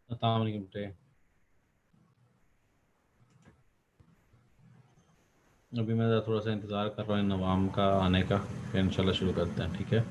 अस्सलाम वालेकुम बेटे। अभी मैं थोड़ा सा इंतज़ार कर रहा हूँ नवाम का आने का, फिर इंशाल्लाह शुरू करते हैं, ठीक है।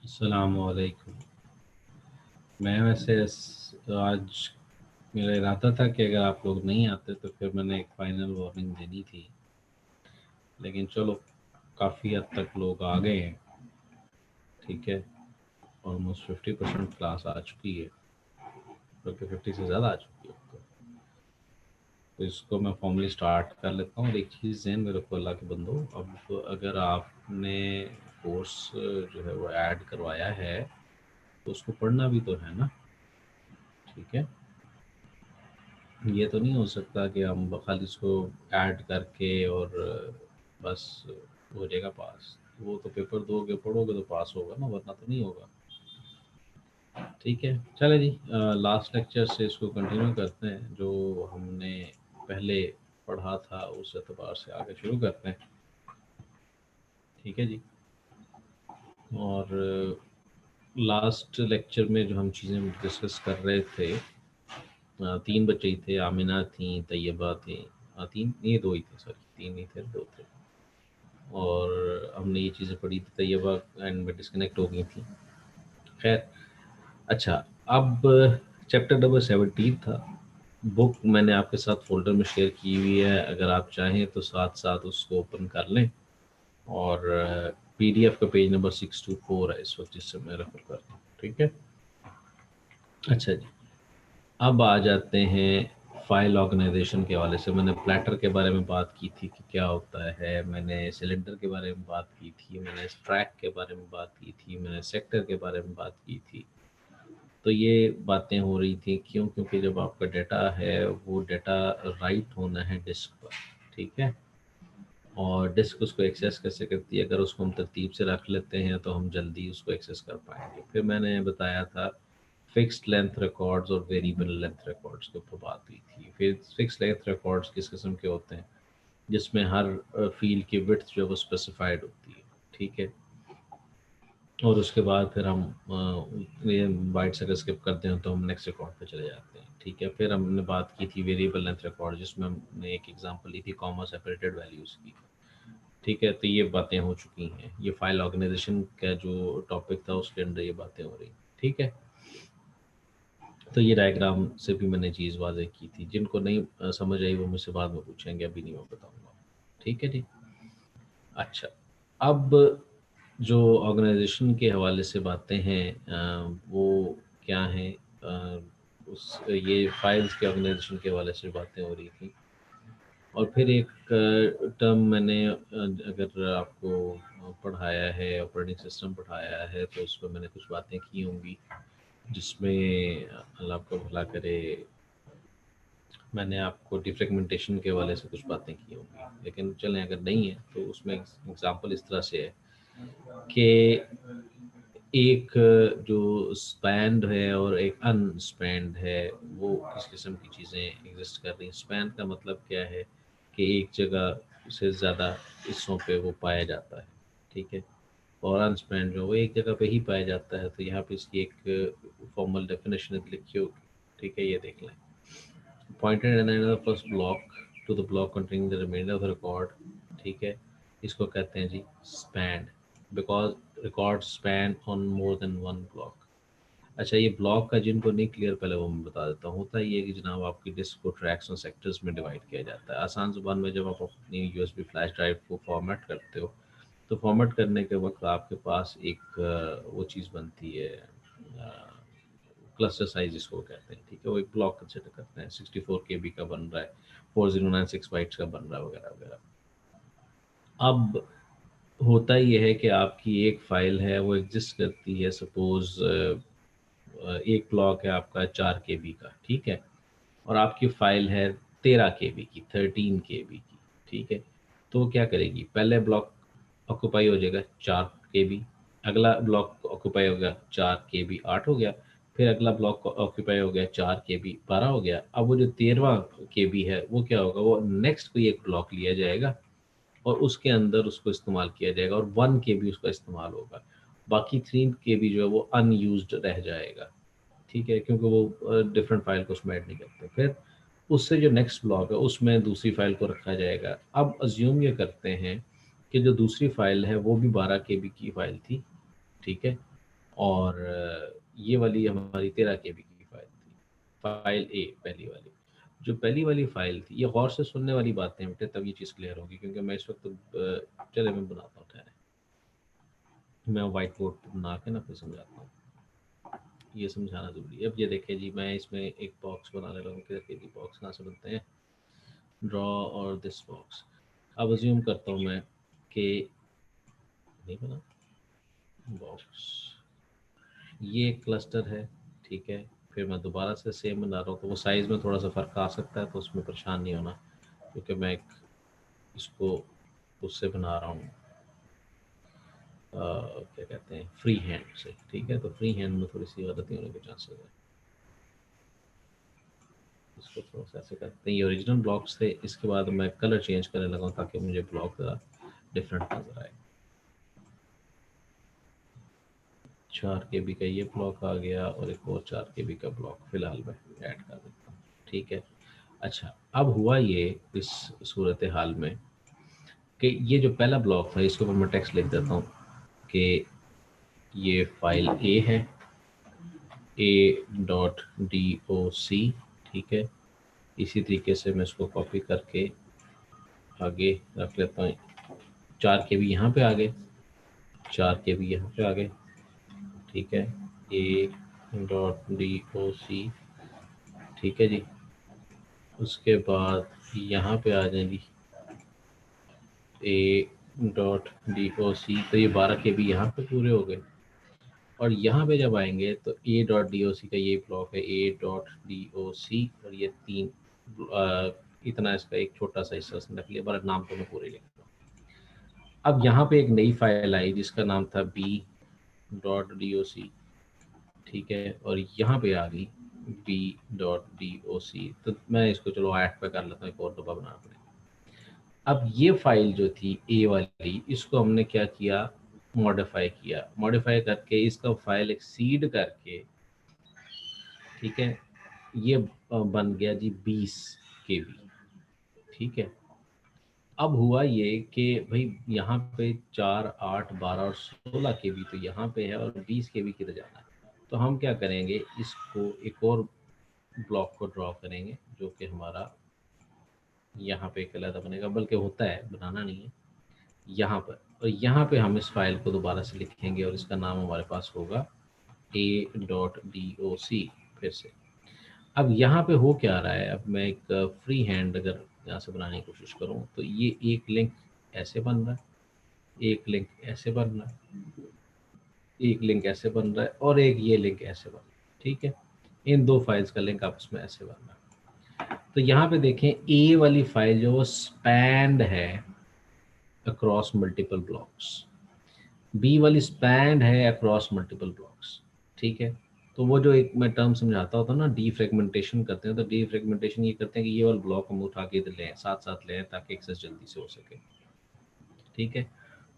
अस्सलामुअलैकुम। मैं वैसे आज मेरा इरादा था कि अगर आप लोग नहीं आते तो फिर मैंने एक फाइनल वार्निंग देनी थी, लेकिन चलो काफ़ी हद तक लोग आ गए हैं। ठीक है, ऑलमोस्ट 50% क्लास आ चुकी है, बल्कि 50 से ज़्यादा आ चुकी है। तो इसको मैं फॉर्मली स्टार्ट कर लेता हूँ। और एक चीज़ ज़हन में रखो अल्लाह के बंदो, अब अगर आपने कोर्स जो है वो ऐड करवाया है तो उसको पढ़ना भी तो है ना। ठीक है, ये तो नहीं हो सकता कि हम खाली इसको ऐड करके और बस हो जाएगा पास। वो तो पेपर दोगे पढ़ोगे तो पास होगा ना, वरना तो नहीं होगा। ठीक है, चले जी, लास्ट लेक्चर से इसको कंटिन्यू करते हैं। जो हमने पहले पढ़ा था उस एतबार से आगे शुरू करते हैं। ठीक है जी। और लास्ट लेक्चर में जो हम चीज़ें डिस्कस कर रहे थे, तीन बच्चे ही थे, आमिना थी, तैयबा थे। तीन, ये दो ही थे, सॉरी, तीन नहीं थे, दो थे। और हमने ये चीज़ें पढ़ी थी, तैयबा एंड में डिस्कनेक्ट हो गई थी। खैर, अच्छा, अब चैप्टर नंबर 17 था। बुक मैंने आपके साथ फ़ोल्डर में शेयर की हुई है, अगर आप चाहें तो साथ साथ उसको ओपन कर लें। और पीडीएफ का पेज नंबर 624 है इस वक्त, जिससे मैं रेफर कर रहा हूँ। ठीक है, अच्छा जी। अब आ जाते हैं फाइल ऑर्गेनाइजेशन के हवाले से। मैंने प्लेटर के बारे में बात की थी कि क्या होता है, मैंने सिलेंडर के बारे में बात की थी, मैंने स्ट्रैक के बारे में बात की थी, मैंने सेक्टर के बारे में बात की थी। तो ये बातें हो रही थी क्यों? क्योंकि जब आपका डाटा है वो डाटा राइट होना है डिस्क पर। ठीक है, और डिस्क उसको एक्सेस कैसे करती है? अगर उसको हम तरतीब से रख लेते हैं तो हम जल्दी उसको एक्सेस कर पाएंगे। फिर मैंने बताया था फिक्स्ड लेंथ रिकॉर्ड्स और वेरिएबल लेंथ रिकॉर्ड्स के ऊपर बात हुई थी। फिर फिक्स्ड लेंथ रिकॉर्ड्स किस किस्म के होते हैं? जिसमें हर फील्ड की विड्थ जो है वो स्पेसिफाइड होती है। ठीक है, और उसके बाद फिर हम ये बाइट्स अगर स्किप करते हैं तो हम नेक्स्ट रिकॉर्ड पे चले जाते हैं। ठीक है, फिर हमने बात की थी वेरिएबल लेंथ रिकॉर्ड, जिसमें हमने एक एग्जांपल ली थी कॉमा सेपरेटेड वैल्यूज़ की। ठीक है, तो ये बातें हो चुकी हैं। ये फाइल ऑर्गेनाइजेशन का जो टॉपिक था उसके अंदर ये बातें हो रही। ठीक है, तो ये डायग्राम से भी मैंने चीज़ वाज़ेह की थी। जिनको नहीं समझ आई वो मुझसे बाद में पूछेंगे, अभी नहीं मैं बताऊँगा। ठीक है जी। अच्छा, अब जो ऑर्गेनाइजेशन के हवाले से बातें हैं वो क्या हैं? उस ये फाइल्स के ऑर्गेनाइजेशन के हवाले से बातें हो रही थी। और फिर एक टर्म मैंने अगर आपको पढ़ाया है, ऑपरेटिंग सिस्टम पढ़ाया है, तो उस पर मैंने कुछ बातें की होंगी, जिसमें अल्लाह आपका भला करे, मैंने आपको डिफ्रेगमेंटेशन के हवाले से कुछ बातें की होंगी। लेकिन चलें, अगर नहीं है तो उसमें एग्जांपल इस तरह से है कि एक जो स्पैन्ड है और एक अनस्पैन्ड है, वो किस किस्म की चीज़ें एग्जिस्ट कर रही हैं। स्पैन का मतलब क्या है कि एक जगह से ज़्यादा हिस्सों पे वो पाया जाता है। ठीक है, और अनस्पैन्ड जो वो एक जगह पे ही पाया जाता है। तो यहाँ पे इसकी एक फॉर्मल डेफिनेशन लिखी होगी। ठीक है, ये देख लें। Pointed an the first block to the block containing the remainder of the record. ठीक है, इसको कहते हैं जी span, because record span on more than one block. अच्छा, ये ब्लॉक का जिनको नहीं क्लियर, पहले वो मैं बता देता हूँ। होता ये है कि जनाब आपकी डिस्क को ट्रैक्स और सेक्टर्स में डिवाइड किया जाता है। आसान ज़ुबान में जब आप अपनी यूएसबी फ्लैश ड्राइव को फॉर्मेट करते हो तो फॉर्मेट करने के वक्त आपके पास एक वो चीज़ बनती है, क्लस्टर साइज जिसको कहते हैं। ठीक है, वो एक ब्लॉक कंसिडर करते हैं, 64 KB का बन रहा है, 4096 बाइट्स का बन रहा है, वगैरह वगैरह। अब होता ये है कि आपकी एक फ़ाइल है वो एग्जिस्ट करती है, सपोज़ एक ब्लॉक है आपका 4 KB का। ठीक है, और आपकी फ़ाइल है 13 KB की, 13 KB की। ठीक है, तो वो क्या करेगी, पहले ब्लॉक ऑक्यूपाई हो जाएगा 4 KB, अगला ब्लॉक ऑक्यूपाई हो गया 4 KB, 8 हो गया। फिर अगला ब्लॉक ऑक्यूपाई हो गया 4 KB, 12 हो गया। अब वो जो 13वां KB है वो क्या होगा, वो नेक्स्ट कोई एक ब्लॉक लिया जाएगा और उसके अंदर उसको इस्तेमाल किया जाएगा, और 1 KB उसका इस्तेमाल होगा। बाकी 3 KB जो है वो अनयूज्ड रह जाएगा। ठीक है, क्योंकि वो डिफरेंट फाइल को उसमें ऐड नहीं करते। फिर उससे जो नेक्स्ट ब्लॉक है उसमें दूसरी फाइल को रखा जाएगा। अब अज्यूम ये करते हैं कि जो दूसरी फाइल है वो भी 12 KB की फाइल थी। ठीक है, और ये वाली हमारी 13 KB की फाइल थी, फाइल ए पहली वाली। जो पहली वाली फाइल थी, ये गौर से सुनने वाली बातें बेटे, तब ये चीज़ क्लियर होगी, क्योंकि मैं इस वक्त चले मैं बनाता हूँ, ठहरे मैं वाइट बोर्ड पर बना के ना फिर समझाता हूँ, ये समझाना जरूरी है। अब ये देखें जी, मैं इसमें एक बॉक्स बनाने लगा कि देखिए जी बॉक्स कहाँ से बनते हैं, ड्रॉ और दिस बॉक्स। अब अज्यूम करता हूँ मैं कि नहीं बना बॉक्स, ये एक क्लस्टर है, ठीक है। फिर मैं दोबारा से सेम बना रहा हूँ, तो वो साइज़ में थोड़ा सा फ़र्क आ सकता है, तो उसमें परेशान नहीं होना, क्योंकि मैं एक इसको उससे बना रहा हूँ क्या कहते हैं, फ्री हैंड से, ठीक है। तो फ्री हैंड में थोड़ी सी गलती होने के चांसेस है। इसको थोड़ा सा ऐसे करते हैं, ये ओरिजिनल ब्लॉक्स थे, इसके बाद मैं कलर चेंज करने लगा ताकि मुझे ब्लॉक डिफरेंट नज़र आए। 4 KB का ये ब्लॉक आ गया और एक और 4 KB का ब्लॉक फिलहाल मैं ऐड कर देता हूँ, ठीक है। अच्छा, अब हुआ ये इस सूरत हाल में कि ये जो पहला ब्लॉक था, इसके ऊपर मैं टेक्स्ट लिख देता हूँ कि ये फाइल ए है, a.doc, ठीक है। इसी तरीके से मैं इसको कॉपी करके आगे रख लेता हूँ। 4 KB यहाँ पे आ गए, 4 KB यहाँ पे आ गए, ठीक है। a.doc, ठीक है जी। उसके बाद यहाँ पे आ जाए जी a.doc, तो ये 12 KB यहाँ पे पूरे हो गए। और यहाँ पे जब आएंगे तो a.doc का ये ब्लॉक है a.doc, और ये 3 इतना इसका एक छोटा सा हिस्सा उसने रख लिया, बड़ा नाम तो मैं पूरे लिख रहा हूँ। अब यहाँ पे एक नई फाइल आई जिसका नाम था b.doc, ठीक है। और यहाँ पे आ गई b.doc, तो मैं इसको चलो 8 पे कर लेता हूँ, एक और दफ़ा बनाना पड़ेगा। अब ये फाइल जो थी ए वाली, इसको हमने क्या किया, मॉडिफाई किया, मॉडिफाई करके इसका फाइल एक्सीड करके, ठीक है, ये बन गया जी 20 KB, ठीक है। अब हुआ ये कि भाई यहाँ पे 4, 8, 12 और 16 KB तो यहाँ पे है, और 20 KB किधर जाना है। तो हम क्या करेंगे, इसको एक और ब्लॉक को ड्रॉ करेंगे जो कि हमारा यहाँ पे एक अलग बनेगा, बल्कि होता है, बनाना नहीं है, यहाँ पर। और यहाँ पे हम इस फाइल को दोबारा से लिखेंगे और इसका नाम हमारे पास होगा a.doc, फिर से। अब यहाँ पे हो क्या रहा है, अब मैं एक फ्री हैंड अगर यहाँ से बनाने की कोशिश करूँ, तो ये एक लिंक ऐसे बन रहा है, एक लिंक ऐसे बन रहा है, एक लिंक ऐसे बन रहा है, और एक ये लिंक ऐसे बन रहा है, ठीक है। इन दो फाइल्स का लिंक आपस में ऐसे बन रहा है। तो यहाँ पे देखें, ए वाली फाइल जो वो स्पैंड है अक्रॉस मल्टीपल ब्लॉक्स, बी वाली स्पैंड है अक्रॉस मल्टीपल ब्लॉक्स, ठीक है। तो वो जो एक मैं टर्म समझाता होता ना, डी फ्रेगमेंटेशन करते हैं, तो डी फ्रेगमेंटेशन ये करते हैं कि ये वाला ब्लॉक हम उठा के इधर लें, साथ साथ लें, ताकि एक्सेस जल्दी से हो सके, ठीक है।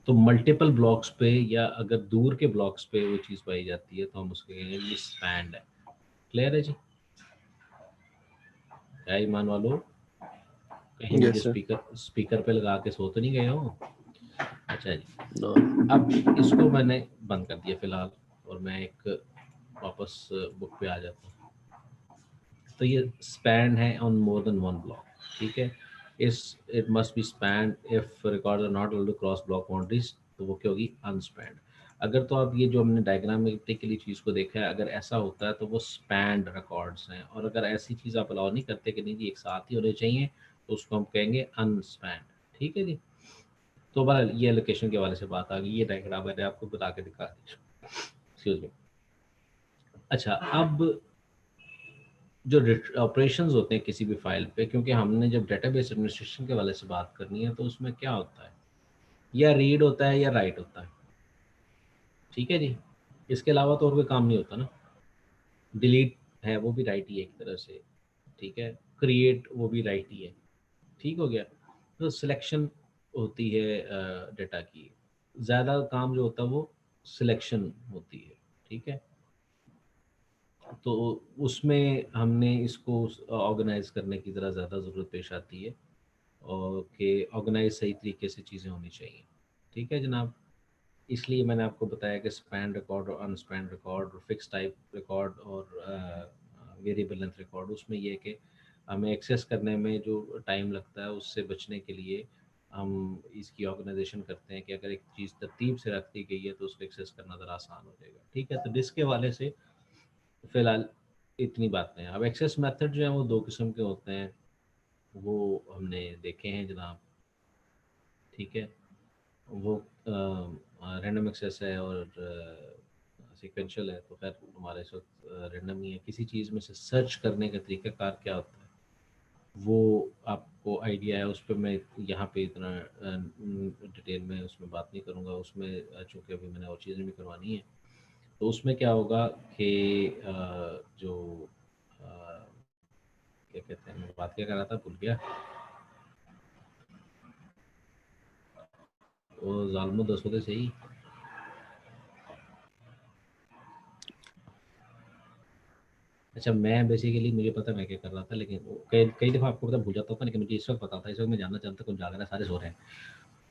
तो मल्टीपल ब्लॉक्स पे या अगर दूर के ब्लॉक्स पे वो चीज़ पाई जाती है तो हम उसको कहेंगे ये स्पैंड है। क्लियर है जी? क्या ईमान वालों, कहीं मुझे यस सर। स्पीकर स्पीकर पे लगा के सो तो नहीं गए हो? अच्छा जी। नो। अब इसको मैंने बंद कर दिया फिलहाल, और मैं एक वापस बुक पे आ जाता हूँ। तो ये स्पैन है on more than one block, ठीक है। इस it must be span if record are not able to cross block boundaries, तो वो क्या होगी, अनस्पैंड। अगर तो आप ये जो हमने डायग्राम में टिकली चीज़ को देखा है, अगर ऐसा होता है तो वो स्पैंड रिकॉर्ड्स हैं, और अगर ऐसी चीज़ आप अलाउ नहीं करते कि नहीं जी एक साथ ही होने चाहिए, तो उसको हम कहेंगे अनस्पैंड, ठीक है जी। तो बहरहाल ये लोकेशन के हवाले से बात आ गई, ये डायग्राम मैंने आपको बता के दिखा दी, एक्सक्यूज मी। अच्छा, अब जो ऑपरेशंस होते हैं किसी भी फाइल पे, क्योंकि हमने जब डेटाबेस एडमिनिस्ट्रेशन के वाले से बात करनी है, तो उसमें क्या होता है, या रीड होता है या राइट होता है, ठीक है जी। इसके अलावा तो और कोई काम नहीं होता ना। डिलीट है वो भी राइट ही है एक तरह से, ठीक है। क्रिएट वो भी राइट ही है, ठीक हो गया। तो सिलेक्शन होती है डेटा की, ज़्यादा काम जो होता है वो सिलेक्शन होती है, ठीक है। तो उसमें हमने इसको ऑर्गेनाइज करने की ज़रा ज़्यादा ज़रूरत पेश आती है, और कि ऑर्गेनाइज सही तरीके से चीज़ें होनी चाहिए, ठीक है जनाब। इसलिए मैंने आपको बताया कि स्पैन रिकॉर्ड और अनस्पैन रिकॉर्ड और फिक्स टाइप रिकॉर्ड और वेरिएबल लेंथ रिकॉर्ड, उसमें ये है कि हमें एक्सेस करने में जो टाइम लगता है उससे बचने के लिए हम इसकी ऑर्गेनाइजेशन करते हैं कि अगर एक चीज़ तरतीब से रख दी गई है तो उसको एक्सेस करना ज़रा आसान हो जाएगा। ठीक है, तो डिस्क के हवाले से फ़िलहाल इतनी बातें हैं। अब एक्सेस मेथड जो है वो 2 किस्म के होते हैं, वो हमने देखे हैं जनाब। ठीक है, वो रैंडम एक्सेस है और सीक्वेंशियल है। तो खैर हमारे इस वक्त रैंडम ही है। किसी चीज़ में से सर्च करने का तरीक़ाकार क्या होता है वो आपको आइडिया है, उस पे मैं यहाँ पे इतना डिटेल में उसमें बात नहीं करूँगा। उसमें चूँकि अभी मैंने और चीज़ें भी करवानी है, तो उसमें क्या होगा कि जो क्या कहते हैं, मैं बात क्या कर रहा था भूल गया। वो ज़ालिमो दसो तो सही। अच्छा, मैं बेसिकली मुझे पता है मैं क्या कर रहा था, लेकिन कई कई दफ़ा आपको पता भूल जाता था, लेकिन मुझे इस वक्त पता था। इस वक्त मैं जानना चाहता था, कौन जाग रहा है, सारे सो रहे हैं।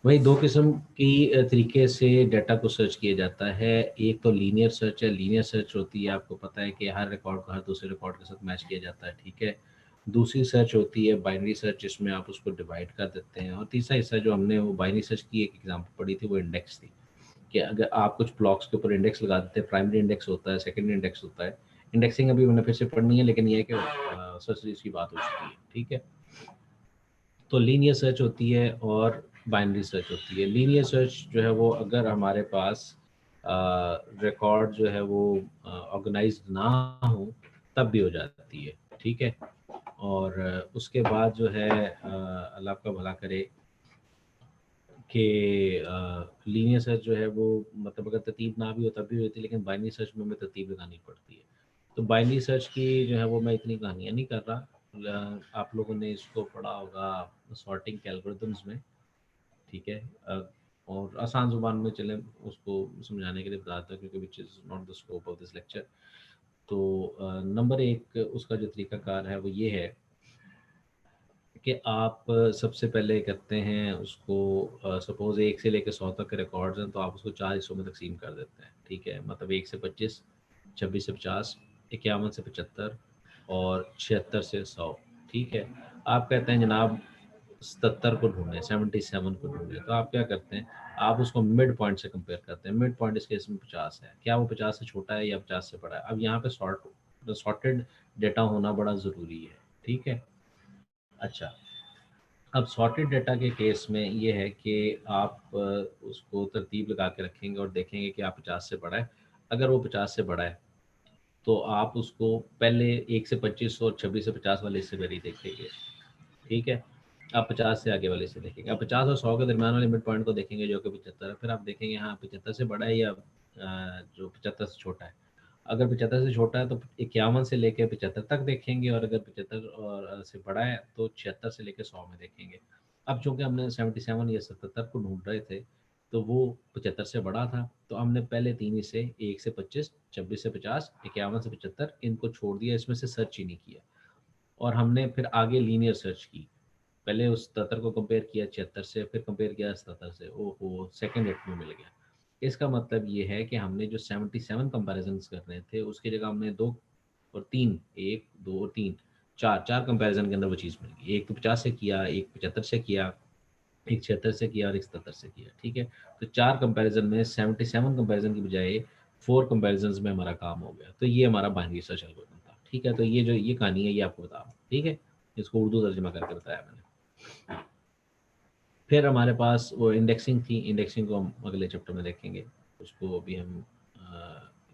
वही 2 किस्म की तरीके से डाटा को सर्च किया जाता है। एक तो लीनियर सर्च है। लीनियर सर्च होती है, आपको पता है कि हर रिकॉर्ड को हर दूसरे रिकॉर्ड के साथ मैच किया जाता है। ठीक है। दूसरी सर्च होती है बाइनरी सर्च, जिसमें आप उसको डिवाइड कर देते हैं। और तीसरा हिस्सा जो हमने वो बाइनरी सर्च की एक एग्जांपल पढ़ी थी, वो इंडेक्स थी कि अगर आप कुछ ब्लॉक्स के ऊपर इंडेक्स लगा देते हैं, प्राइमरी इंडेक्स होता है, सेकेंडरी इंडेक्स होता है। इंडेक्सिंग अभी मैंने फिर से पढ़नी है, लेकिन ये है कि सर्च इसकी बात हो चुकी है। ठीक है। तो लीनियर सर्च होती है और बाइनरी सर्च होती है। लीनियर सर्च जो है वो अगर हमारे पास रिकॉर्ड जो है वो ऑर्गेनाइज्ड ना हो तब भी हो जाती है। ठीक है। और उसके बाद जो है अल्लाह का भला करे कि लीनियर सर्च जो है वो मतलब अगर तरतीब ना भी हो तब भी होती है, लेकिन बाइनरी सर्च में हमें तरतीब लगानी पड़ती है। तो बाइनरी सर्च की जो है वो मैं इतनी कहानियाँ नहीं कर रहा। आप लोगों ने इसको पढ़ा होगा सॉर्टिंग के एल्गोरिथम्स में। ठीक है। और आसान ज़ुबान में चलें उसको समझाने के लिए बताता हूँ, क्योंकि which is not the scope of this lecture. तो नंबर एक उसका जो तरीक़ाकार है वो ये है कि आप सबसे पहले करते हैं उसको, सपोज़ 1 से लेके 100 तक के रिकॉर्ड्स हैं, तो आप उसको 4 हिस्सों में तक़सीम कर देते हैं। ठीक है, मतलब 1 से 25, 26 से 50, 51 से 75 और 76 से 100। ठीक है। आप कहते हैं जनाब 77 को ढूँढें, 77 को ढूँढें, तो आप क्या करते हैं, आप उसको मिड पॉइंट से कंपेयर करते हैं। मिड पॉइंट इस केस में 50 है। क्या वो 50 से छोटा है या 50 से बड़ा है? अब यहाँ पे सॉर्टेड डेटा होना बड़ा ज़रूरी है। ठीक है। अच्छा, अब सॉर्टेड डाटा के केस में ये है कि आप उसको तरतीब लगा के रखेंगे और देखेंगे कि आप 50 से बड़ा है। अगर वो 50 से बड़ा है तो आप उसको पहले 1 से 25 और 26 से 50 वाले हिस्से पर ही देखेंगे। ठीक है। आप 50 से आगे वाले हिस्से देखेंगे। आप 50 और 100 के दरमियान वाले मिड पॉइंट को देखेंगे जो कि 75 है। फिर आप देखेंगे हाँ 75 से बड़ा है या जो 75 से छोटा है। अगर 75 से छोटा है तो 51 से लेके 75 तक देखेंगे, और अगर 75 और से बड़ा है तो 76 से लेके 100 में देखेंगे। अब चूँकि हमने 77 या 77 को ढूँढ रहे थे, तो वो 75 से बड़ा था, तो हमने पहले 3 हिस्से 1 से 25, 26 से 50, 51 से 75 इनको छोड़ दिया, इसमें से सर्च ही नहीं किया। और हमने फिर आगे लीनियर सर्च की। पहले उस 77 को कंपेयर किया 76 से, फिर कंपेयर किया 77 से, ओहो! सेकंड हिट में मिल गया। इसका मतलब ये है कि हमने जो 77 कंपैरिज़न्स करने थे, उसकी जगह हमने 2 और 3, 1, 2 और 3, 4 कंपैरिज़न के अंदर वो चीज़ मिल गई। एक तो 50 से किया, एक 75 से किया, एक 76 से किया और एक 77 से किया। ठीक है? तो 4 कंपैरिज़न में 77 कंपैरिज़न की बजाय 4 कंपैरिज़न्स में हमारा काम हो गया। तो ये हमारा बाइनरी सर्च एल्गोरिथम था। ठीक है? तो ये जो ये कहानी है ये आपको बता रहा हूँ। ठीक है? इसको उर्दू तर्जुमा करके बताया मैंने। फिर हमारे पास वो इंडेक्सिंग थी। इंडेक्सिंग को हम अगले चैप्टर में देखेंगे। उसको अभी हम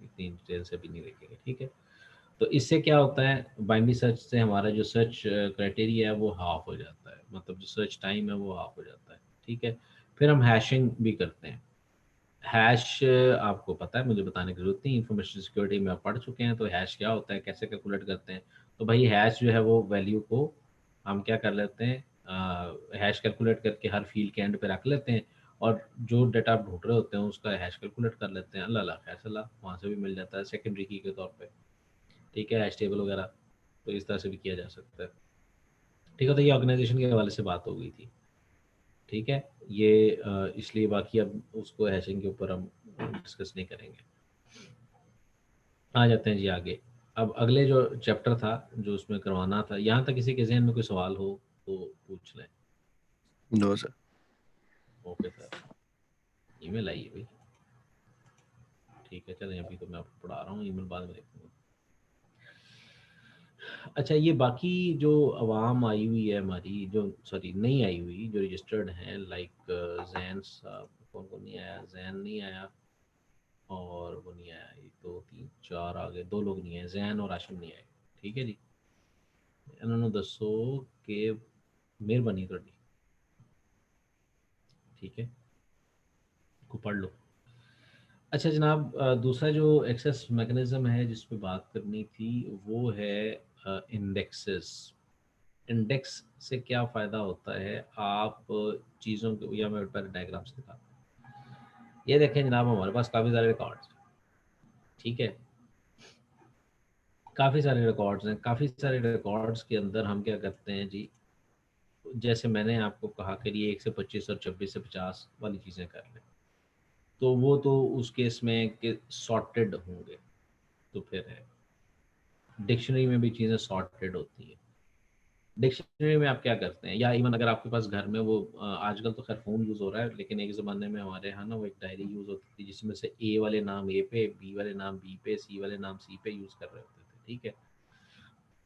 इतनी डिटेल से भी नहीं देखेंगे। ठीक है? तो इससे क्या होता है, बाइनरी सर्च से हमारा जो सर्च क्राइटेरिया है वो हाफ हो जाता है, मतलब जो सर्च टाइम है वो हाफ हो जाता है। ठीक है। फिर हम हैशिंग भी करते हैं। हैश आपको पता है, मुझे बताने की जरूरत नहीं, इंफॉर्मेशन सिक्योरिटी में आप पढ़ चुके हैं। तो हैश क्या होता है, कैसे कैलकुलेट करते हैं। तो भाई हैश जो है वो वैल्यू को हम क्या कर लेते हैं, हैश कैलकुलेट करके हर फील्ड के एंड पे रख लेते हैं, और जो डाटा आप ढूंढ रहे होते हैं उसका हैश कैलकुलेट कर लेते हैं। अल्लाह खैर सलाह, वहाँ से भी मिल जाता है सेकेंडरी की के तौर पे। ठीक है, हैश टेबल वगैरह, तो इस तरह से भी किया जा सकता है। ठीक है, तो ये ऑर्गेनाइजेशन के हवाले से बात हो गई थी। ठीक है, ये इसलिए बाकी अब उसको हैशिंग के ऊपर हम डिस्कस नहीं करेंगे। आ जाते हैं जी आगे। अब अगले जो चैप्टर था जो उसमें करवाना था, यहाँ तक किसी के जहन में कोई सवाल हो तो पूछ लें। No sir. Okay sir, email आई है भाई। ठीक है चलें, अभी तो मैं आपको पढ़ा रहा हूँ, ईमेल बाद में देखूंगा। अच्छा, ये बाकी जो आवाम आई हुई है हमारी, जो सॉरी नहीं आई हुई, जो रजिस्टर्ड हैं, लाइक जैन साहब, कौन कौन नहीं आया, जैन नहीं आया और वो नहीं आया, एक दो तीन चार आ गए, दो लोग नहीं आए, जैन और आशिम नहीं आए। ठीक है जी, इन्होंने दसो कि मेहरबानी थोड़ी। ठीक है, को पढ़ लो। अच्छा जनाब, दूसरा जो एक्सेस मैकेनिज्म है जिस पे बात करनी थी वो है इंडेक्सेस। इंडेक्स से क्या फ़ायदा होता है, आप चीज़ों को, या मैं पहले डायग्राम से दिखाता हूँ। ये देखें जनाब, हमारे पास काफ़ी सारे रिकॉर्ड्स, ठीक है, काफ़ी सारे रिकॉर्ड्स हैं। काफ़ी सारे रिकॉर्ड्स के अंदर हम क्या करते हैं जी, जैसे मैंने आपको कहा कि ये 1 से 25 और 26 से 50 वाली चीज़ें कर लें, तो वो तो उस केस में कि सॉर्टेड होंगे। तो फिर है, डिक्शनरी में भी चीज़ें सॉर्टेड होती हैं। डिक्शनरी में आप क्या करते हैं, या इवन अगर आपके पास घर में वो आजकल तो खैर फ़ोन यूज़ हो रहा है, लेकिन एक ज़माने में हमारे यहाँ ना वो एक डायरी यूज़ होती थी जिसमें से ए वाले नाम ए पे, बी वाले नाम बी पे, सी वाले नाम सी पे यूज़ कर रहे होते थे। ठीक है,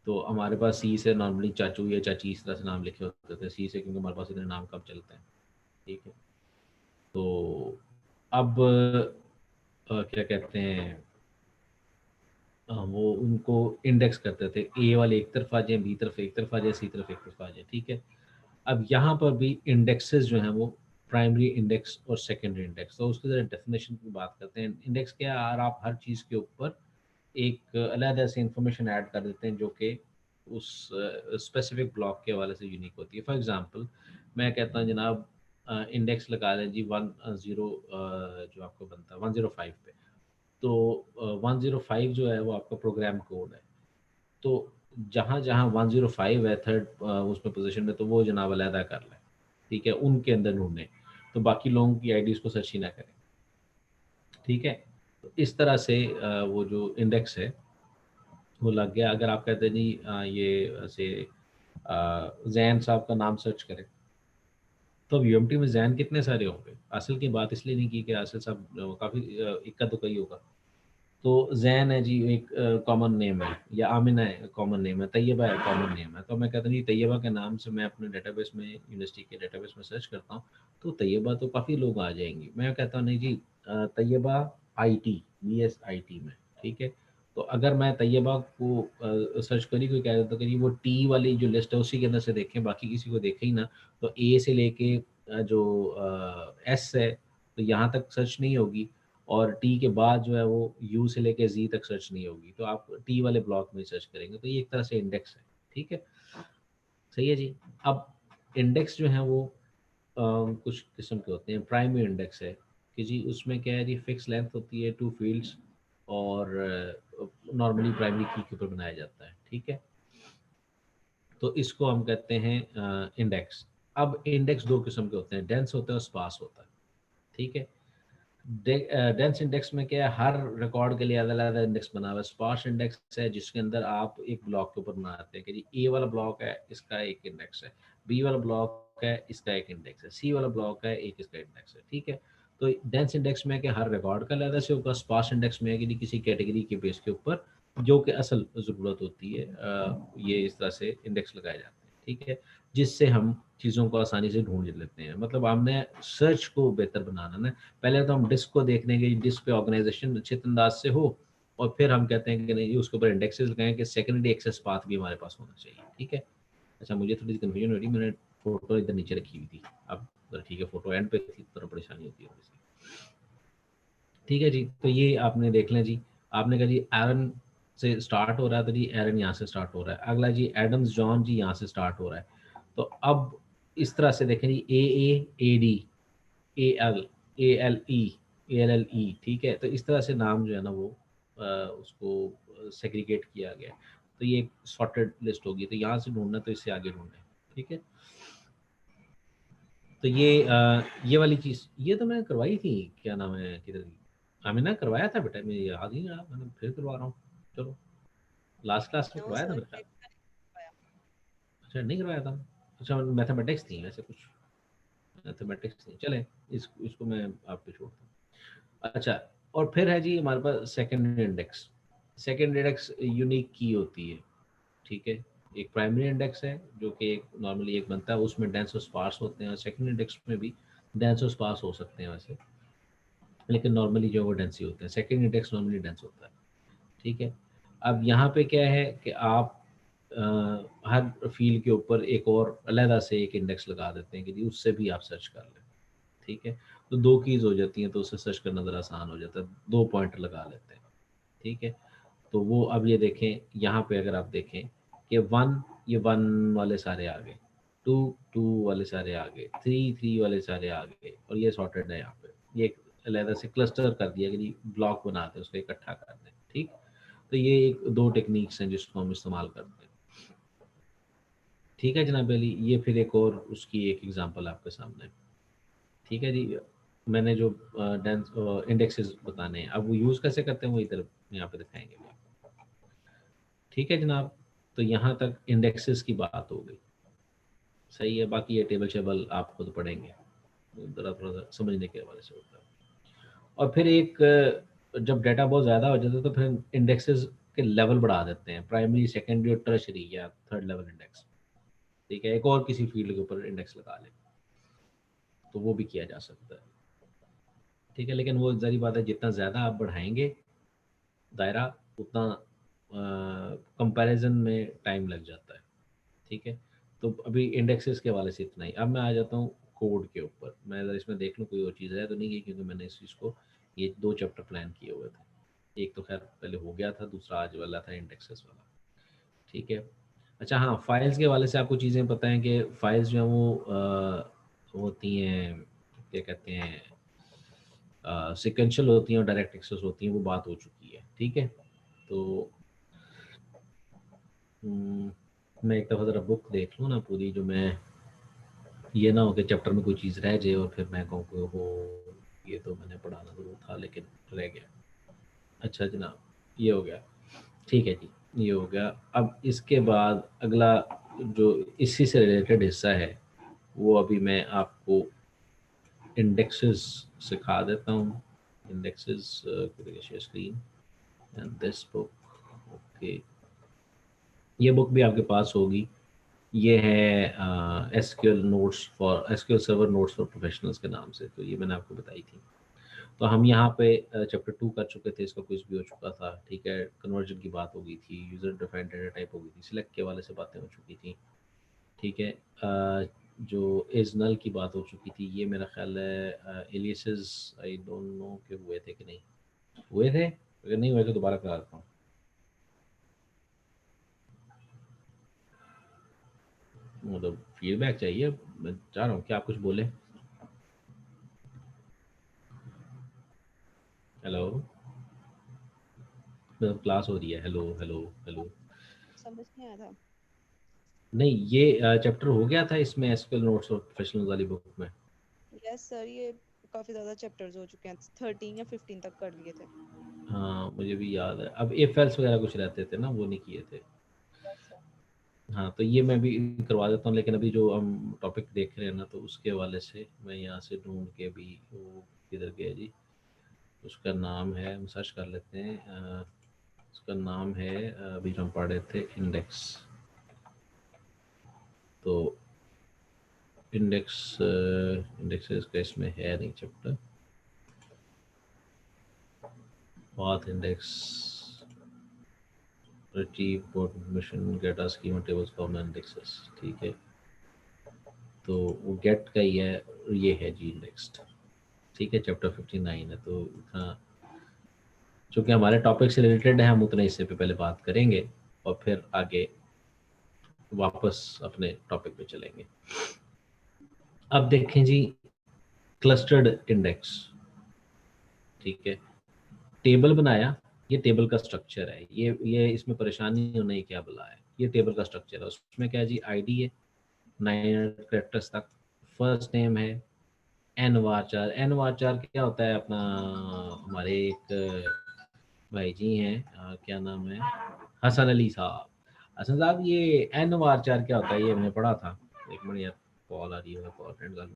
तो हमारे पास सी से नॉर्मली चाचू या चाची इस तरह से नाम लिखे होते थे, सी से क्योंकि हमारे पास इतने नाम कम चलते हैं। ठीक है, तो अब क्या कहते हैं, वो उनको इंडेक्स करते थे, ए वाले एक तरफ आ जाए, बी तरफ एक तरफ आ जाए, सी तरफ एक तरफ आ जाए। ठीक है, अब यहाँ पर भी इंडेक्सेस जो हैं वो प्राइमरी इंडेक्स और सेकेंडरी इंडेक्स, तो उसकी ज़रा डेफिनेशन की बात करते हैं। इंडेक्स क्या है, और आप हर चीज़ के ऊपर एक अलग से इंफॉर्मेशन ऐड कर देते हैं जो कि उस स्पेसिफिक ब्लॉक के हवाले से यूनिक होती है। फॉर एग्जांपल मैं कहता हूँ जनाब, इंडेक्स लगा लें जी 10 जो आपको बनता है 105 पे, तो 105 जो है वो आपका प्रोग्राम कोड है। तो जहाँ जहाँ 105 है थर्ड उसमें पोजीशन में, तो वो जनाब अलहदा कर लें। ठीक है, उनके अंदर ढूंढें, तो बाकी लोगों की आईडीज़ को सर्च ही ना करें। ठीक है, तो इस तरह से वो जो इंडेक्स है वो लग गया। अगर आप कहते हैं जी ये से जैन साहब का नाम सर्च करें, तो अब यूएमटी में जैन कितने सारे होंगे। असल की बात इसलिए नहीं की कि आसिल साहब काफ़ी इक्का दुक्का ही होगा। तो जैन है जी एक कॉमन नेम है, या आमिना है कॉमन नेम है, तैयबा है कॉमन नेम है। तो मैं कहता हूँ जी तैयबा के नाम से मैं अपने डेटाबेस में, यूनिवर्सिटी के डेटाबेस में सर्च करता हूँ, तो तैयबा तो काफ़ी लोग आ जाएंगे। मैं कहता हूँ नहीं जी, तैयबा आईटी, बीएस आईटी में। ठीक है, तो अगर मैं तैयबा को सर्च करी, कोई कह देता कि वो टी वाली जो लिस्ट है उसी के अंदर से देखें, बाकी किसी को देखे ही ना, तो ए से लेके जो एस है, तो यहाँ तक सर्च नहीं होगी, और टी के बाद जो है वो यू से लेके जी तक सर्च नहीं होगी, तो आप टी वाले ब्लॉक में सर्च करेंगे। तो ये एक तरह से इंडेक्स है। ठीक है, सही है जी। अब इंडेक्स जो है वो कुछ किस्म के होते हैं। प्राइमरी इंडेक्स है कि जी उसमें क्या है जी, फिक्स लेंथ होती है, 2 फील्ड्स, और नॉर्मली प्राइमरी की के ऊपर बनाया जाता है। ठीक है, तो इसको हम कहते हैं इंडेक्स। अब इंडेक्स दो किस्म के होते हैं, डेंस होता है और स्पार्स होता है। ठीक है, डेंस इंडेक्स में क्या है, हर रिकॉर्ड के लिए अलग अलग इंडेक्स बना हुआ है। स्पार्स इंडेक्स है जिसके अंदर आप एक ब्लॉक के ऊपर बनाते हैं कि जी ए वाला ब्लॉक है, इसका एक इंडेक्स है, बी वाला ब्लॉक है, इसका एक इंडेक्स है, सी वाला ब्लॉक है, एक इसका इंडेक्स है। ठीक है, तो डेंस इंडेक्स में कि हर रिकॉर्ड का अलग से होगा। स्पार्स इंडेक्स में है कि जी किसी कैटेगरी के बेस के ऊपर जो कि असल ज़रूरत होती है, ये इस तरह से इंडेक्स लगाए जाते हैं। ठीक है, जिससे हम चीज़ों को आसानी से ढूंढ लेते हैं। मतलब हमने सर्च को बेहतर बनाना ना, पहले तो हम डिस्क को देख लेंगे, डिस्क पे ऑर्गेनाइजेशन अच्छे अंदाज से हो, और फिर हम कहते हैं कि नहीं उसके ऊपर इंडेक्सेस लगाएं कि सेकेंडरी एक्सेस पाथ भी हमारे पास होना चाहिए। ठीक है, अच्छा मुझे थोड़ी सी कन्फ्यूजन हो रही, मैंने फोटो इधर नीचे रखी हुई थी, अब ठीक है फोटो एंड पे थी तो परेशानी होती है थोड़ी सी। ठीक है जी, तो ये आपने देख लें जी। आपने कहा जी एरन से स्टार्ट हो रहा है, तो जी एरन यहाँ से स्टार्ट हो रहा है। अगला जी एडम्स जॉन जी यहाँ से स्टार्ट हो रहा है। तो अब इस तरह से देखें जी, A D, A L, A L E, A L L E. ठीक है, तो इस तरह से नाम जो है ना वो उसको सेग्रीगेट किया गया है। तो ये एक सॉर्टेड लिस्ट होगी, तो यहाँ से ढूंढना तो इससे आगे ढूंढना है। ठीक है, तो ये वाली चीज़ ये तो मैंने करवाई थी, क्या नाम है किधर, आमिना करवाया था बेटा, मुझे याद ही नहीं रहा, मैंने फिर करवा रहा हूँ। चलो लास्ट क्लास में नो करवाया था सर, मेरे ख्याल। ये मैंने करवाया। अच्छा नहीं करवाया था। अच्छा मैथमेटिक्स थी वैसे, कुछ मैथमेटिक्स थी, चले इसको मैं आप पे छोड़ता हूँ। अच्छा, और फिर है जी हमारे पास second index. Second index unique की होती है, ठीक है। एक प्राइमरी इंडेक्स है जो कि एक नॉर्मली एक बनता है, उसमें डेंस और स्पार्स होते हैं, और सेकंड इंडेक्स में भी डेंस और स्पार्स हो सकते हैं वैसे, लेकिन नॉर्मली जो है वो डेंस ही होते हैं। सेकंड इंडेक्स नॉर्मली डेंस होता है, ठीक है। अब यहाँ पे क्या है कि आप हर फील्ड के ऊपर एक और अलहदा से एक इंडेक्स लगा देते हैं कि जी उससे भी आप सर्च कर लें, ठीक है। तो दो कीज़ हो जाती हैं, तो उससे सर्च करना ज़रा आसान हो जाता है, दो पॉइंटर लगा लेते हैं, ठीक है। तो वो अब ये देखें, यहाँ पे अगर आप देखें कि वन, ये वन वाले सारे आ गए, टू टू वाले सारे आ गए, थ्री थ्री वाले सारे आ गए, और ये सॉर्टेड है यहाँ पे, ये एक अलहदा से क्लस्टर कर दिया कि जी ब्लॉक बनाते हैं उसको इकट्ठा कर दें, ठीक। तो ये एक दो टेक्निक्स हैं जिसको हम इस्तेमाल करते हैं, ठीक है जनाब अली। ये फिर एक और उसकी एक एग्जांपल आपके सामने, ठीक है जी। मैंने जो डेंस इंडेक्सेस बताने हैं, अब वो यूज़ कैसे करते हैं वो इधर यहाँ पे दिखाएंगे भी आपको, ठीक है जनाब। तो यहाँ तक इंडेक्सेस की बात हो गई, सही है। बाकी ये टेबल शेबल आप खुद पढ़ेंगे, ज़रा थोड़ा सा समझने के हवाले से होता है। और फिर एक जब डाटा बहुत ज़्यादा हो जाता है तो फिर इंडेक्सेस के लेवल बढ़ा देते हैं, प्राइमरी सेकेंडरी और टर्शरी या थर्ड लेवल इंडेक्स, ठीक है। एक और किसी फील्ड के ऊपर इंडेक्स लगा लें तो वो भी किया जा सकता है, ठीक है। लेकिन वो ज़ाहिर बात है जितना ज़्यादा आप बढ़ाएंगे दायरा, उतना कंपैरिजन में टाइम लग जाता है, ठीक है। तो अभी इंडेक्सेस के हवाले से इतना ही। अब मैं आ जाता हूँ कोड के ऊपर। मैं अगर इसमें देख लूँ कोई और चीज़ है तो नहीं, की क्योंकि मैंने इस चीज़ को ये दो चैप्टर प्लान किए हुए थे, एक तो खैर पहले हो गया था, दूसरा आज वाला था इंडेक्सेस वाला, ठीक है। अच्छा हाँ, फाइल्स के हवाले से आपको चीज़ें पता है कि फाइल्स जो हैं वो होती हैं, क्या कहते हैं, सिक्वेंशियल होती हैं और डायरेक्ट एक्सेस होती हैं, वो बात हो चुकी है, ठीक है। तो मैं एक दफ़ा ज़रा बुक देख लूँ ना पूरी, जो मैं, ये ना हो कि चैप्टर में कोई चीज़ रह जाए और फिर मैं कहूँ कि हो ये तो मैंने पढ़ाना ज़रूर था लेकिन रह गया। अच्छा जनाब, ये हो गया, ठीक है जी, ये हो गया। अब इसके बाद अगला जो इसी से रिलेटेड हिस्सा है वो अभी मैं आपको इंडेक्सेस सिखा देता हूँ। Indexes share screen and this book, okay. ये बुक भी आपके पास होगी, ये है SQL notes for, SQL server notes for professionals के नाम से, तो ये मैंने आपको बताई थी। तो हम यहाँ पे चैप्टर 2 कर चुके थे, इसका क्विज भी हो चुका था, ठीक है। कन्वर्जन की बात हो गई थी, यूज़र डिफाइंड डेटा टाइप हो गई थी, सिलेक्ट के वाले से बातें हो चुकी थी, ठीक है। जो इज नल की बात हो चुकी थी, ये मेरा ख्याल है एलियसेस, आई डोंट नो कि हुए थे कि नहीं हुए थे, अगर नहीं हुए तो दोबारा करा देता हूँ। मतलब फीडबैक चाहिए, मैं चाह रहा हूँ कि आप कुछ बोले। हेलो, मतलब क्लास हो रही है, हेलो हेलो हेलो। समझ नहीं आया था। नहीं, ये चैप्टर हो गया था इसमें एसक्यूएल नोट्स और प्रोफेशनल वाली बुक में। यस सर, ये काफी ज्यादा चैप्टर्स हो चुके हैं, 13 या 15 तक कर लिए थे। हाँ मुझे भी याद है, अब इफ एल्स वगैरह कुछ रहते थे ना, वो नहीं किए थे। Yes sir. हाँ तो ये मैं भी करवा देता हूँ, लेकिन अभी जो हम टॉपिक देख रहे हैं ना, तो उसके हवाले से मैं यहाँ से ढूंढ के भी, वो किधर गया जी, उसका नाम है, हम सर्च कर लेते हैं। उसका नाम है, अभी जो हम पढ़ रहे थे इंडेक्स, तो इंडेक्स, इंडेक्सेस का इसमें है नहीं chapter, path index, retrieve code mission, गेटा स्कीमा टेबल्स फॉर्म इंडेक्सेस, ठीक है। तो वो गेट का ही है, ये है जी इंडेक्स्ड, ठीक है। चैप्टर 59 है, तो इतना चूँकि हमारे टॉपिक से रिलेटेड है, हम उतने इससे पे पहले बात करेंगे और फिर आगे वापस अपने टॉपिक पे चलेंगे। अब देखें जी, क्लस्टर्ड इंडेक्स, ठीक है। टेबल बनाया, ये टेबल का स्ट्रक्चर है, ये इसमें परेशानी नहीं क्या बुला है, ये टेबल का स्ट्रक्चर है। उसमें क्या है जी, आईडी है 900 कैरेक्टर्स तक, फर्स्ट नेम है एन वाचार। एन वाचार क्या होता है अपना, हमारे एक भाई जी हैं, क्या नाम है, हसन अली साहब। हसन साहब, ये एन वाचार क्या होता है ये मैंने पढ़ा था। एक मिनट यार, कॉल आ रही है, कॉल अटेंड कर लूं।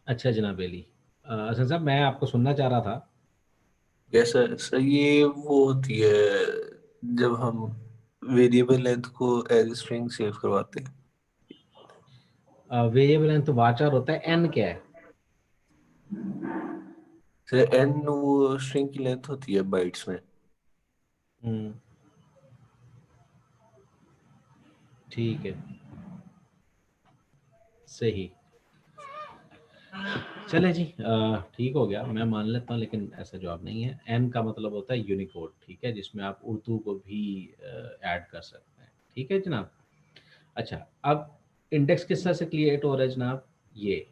अच्छा जनाब अली, हसन साहब मैं आपको सुनना चाह रहा था। कैसा सर, ये वो होती है जब हम वेरिएबल लेंथ को एज स्ट्रिंग सेव करवाते हैं। वेरिएबल एन तो वाचार होता है, एन क्या है? सर एन वो स्ट्रिंग की लेंथ होती है बाइट्स में। हम्म, ठीक है, सही। चले जी, ठीक हो गया, मैं मान लेता हूँ, लेकिन ऐसा जवाब नहीं है। एन का मतलब होता है यूनिकोड, ठीक है, जिसमें आप उर्दू को भी ऐड कर सकते हैं, ठीक है जनाब। अच्छा, अब इंडेक्स किस तरह से क्रिएट हो रहा है जनाब, ये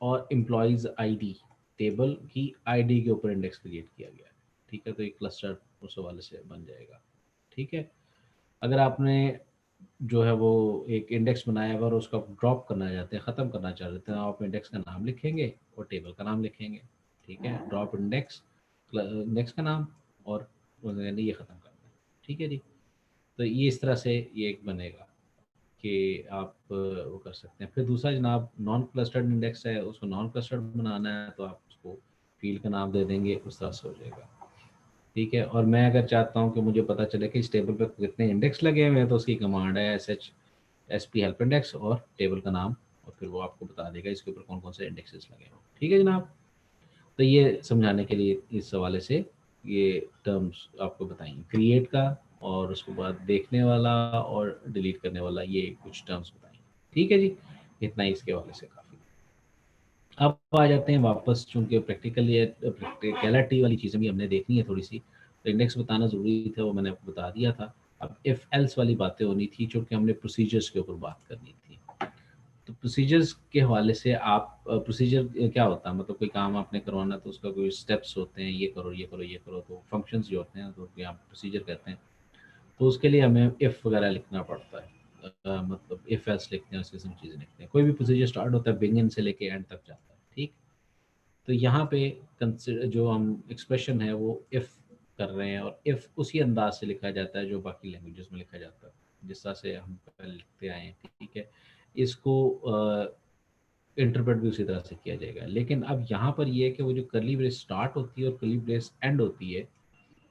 और एम्प्लॉयज़ आईडी, टेबल की आईडी के ऊपर इंडेक्स क्रिएट किया गया है, ठीक है। तो एक क्लस्टर उस हवाले से बन जाएगा, ठीक है। अगर आपने जो है वो एक इंडेक्स बनाया हुआ और उसको आप ड्रॉप करना चाहते हैं, ख़त्म करना चाहते हैं, आप इंडेक्स का नाम लिखेंगे और टेबल का नाम लिखेंगे, ठीक है। ड्रॉप इंडेक्स, इंडेक्स का नाम, और ये ख़त्म करना है, ठीक है जी। तो ये इस तरह से ये एक बनेगा कि आप वो कर सकते हैं। फिर दूसरा जनाब, नॉन क्लस्टर्ड इंडेक्स है, उसको नॉन क्लस्टर्ड बनाना है तो आप उसको फील्ड का नाम दे देंगे, उस तरह से हो जाएगा, ठीक है। और मैं अगर चाहता हूँ कि मुझे पता चले कि इस टेबल पे कितने इंडेक्स लगे हुए हैं, तो उसकी कमांड है SHSP हेल्प इंडेक्स और टेबल का नाम, और फिर वो आपको बता देगा इसके ऊपर कौन कौन से इंडेक्सेस लगे हैं, ठीक है जनाब। तो ये समझाने के लिए इस हवाले से ये टर्म्स आपको बताएंगे, क्रिएट का, और उसके बाद देखने वाला और डिलीट करने वाला, ये कुछ टर्म्स बताएंगे, ठीक है जी। इतना ही इसके हवाले से काफ़ी। अब आ जाते हैं वापस, चूंकि प्रैक्टिकलिटी वाली चीज़ें भी हमने देखनी है थोड़ी सी, तो इंडेक्स बताना ज़रूरी था, वो मैंने आपको बता दिया था। अब इफ़ एल्स वाली बातें होनी थी, चूंकि हमने प्रोसीजर्स के ऊपर बात करनी थी। तो प्रोसीजर्स के हवाले से आप, प्रोसीजर क्या होता है, मतलब कोई काम आपने करवाना तो उसका कोई स्टेप्स होते हैं, ये करो ये करो ये करो, तो फंक्शंस जो होते हैं तो आप प्रोसीजर कहते हैं। तो उसके लिए हमें इफ़ वगैरह लिखना पड़ता है, मतलब इफ़ एल्स लिखते हैं, उस किस्म की चीज़ें लिखते हैं। कोई भी प्रोसीजर स्टार्ट होता है बिगिन से लेके एंड तक जाता है, ठीक। तो यहाँ पे जो हम एक्सप्रेशन है वो इफ़ कर रहे हैं, और इफ़ उसी अंदाज से लिखा जाता है जो बाकी लैंग्वेजेस में लिखा जाता है, जिस तरह से हम पहले लिखते आए हैं, ठीक है। इसको इंटरप्रेट भी उसी तरह से किया जाएगा, लेकिन अब यहाँ पर ये है कि वो जो कर्ली ब्रेस स्टार्ट होती है और कर्ली ब्रेस एंड होती है,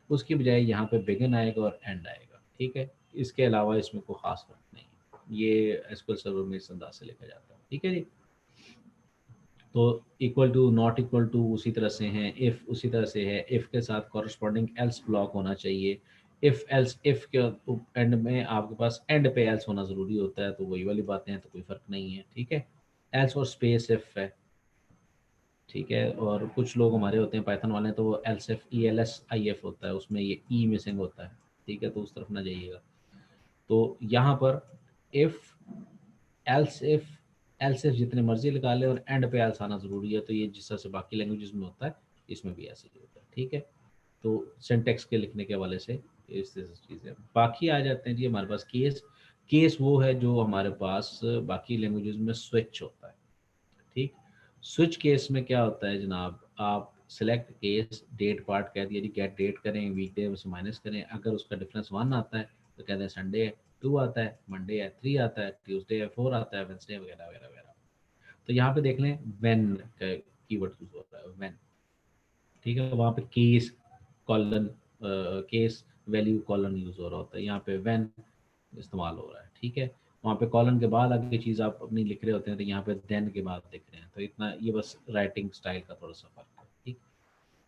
उसकी बजाय यहाँ पे बिगिन आएगा और एंड आएगा, ठीक है। इसके अलावा इसमें कोई खास फर्क नहीं है, ये एसक्यूएल सर्वर में इस अंदाज से लिखा जाता है, ठीक है जी। तो equal to, not equal to उसी तरह से हैं, इफ़ उसी तरह से है, इफ़ के साथ कॉरस्पॉन्डिंग एल्स ब्लॉक होना चाहिए। इफ़ एल्स इफ़ के एंड में आपके पास एंड पे एल्स होना ज़रूरी होता है, तो वही वाली बातें हैं, तो कोई फ़र्क नहीं है, ठीक है। एल्स और स्पेस इफ़ है, ठीक है। और कुछ लोग हमारे होते हैं पाइथन वाले, तो वो एल्स इफ ELSIF होता है, उसमें ये ई मिसिंग होता है, ठीक है, तो उस तरफ ना जाइएगा। तो यहाँ पर इफ़, एल्स इफ जितने मर्जी लगा ले, और एंड पे एल्स आना ज़रूरी है, तो ये जिस तरह से बाकी लैंग्वेजेस में होता है, इसमें भी ऐसे ही होता है, ठीक है। तो सिंटेक्स के लिखने के हवाले से इस तरह से चीज़ें। बाकी आ जाते हैं जी हमारे पास केस। केस वो है जो हमारे पास बाकी लैंग्वेजेस में स्विच होता है, ठीक। स्विच केस में क्या होता है जनाब, आप सेलेक्ट केस डेट पार्ट कह दिया जी, गेट डेट करें, वीकडे से माइनस करें, अगर उसका डिफरेंस 1 आता है तो कहते हैं संडे है, 2 आता है मंडे है, 3 आता है ट्यूसडे है, 4 आता है वेंसडे, वगैरह वगैरह वगैरह। तो यहाँ पे देख लें व्हेन का कीवर्ड यूज हो रहा है, व्हेन, ठीक है। वहाँ पे case colon, case value colon use हो रहा होता है, यहाँ पे व्हेन इस्तेमाल हो रहा है, ठीक है। वहाँ पे कॉलन के बाद आगे चीज़ आप अपनी लिख रहे होते हैं, तो यहाँ पे देन के बाद लिख रहे हैं, तो इतना, ये बस राइटिंग स्टाइल का थोड़ा सा फर्क है, ठीक।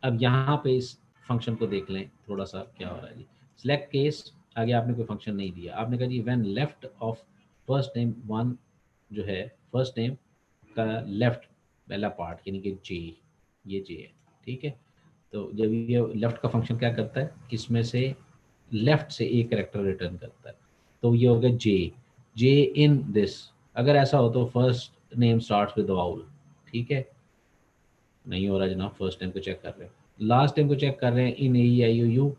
अब यहाँ पे इस फंक्शन को देख लें थोड़ा सा क्या हो रहा है जी। सिलेक्ट केस, आगे आपने कोई फंक्शन नहीं दिया, आपने कहा जी when left of first name one, जो है फर्स्ट नेम का लेफ्ट पहला पार्ट यानी कि जे, ये जे है, ठीक है। तो जब ये लेफ्ट का फंक्शन क्या करता है, इसमें से लेफ्ट से एक करेक्टर रिटर्न करता है, तो ये हो गया जे, जे इन दिस। अगर ऐसा हो तो first name starts with vowel, ठीक है। नहीं हो रहा जनाब, फर्स्ट नेम को चेक कर रहे हैं, लास्ट नेम को चेक कर रहे हैं, इन ए आई यू यू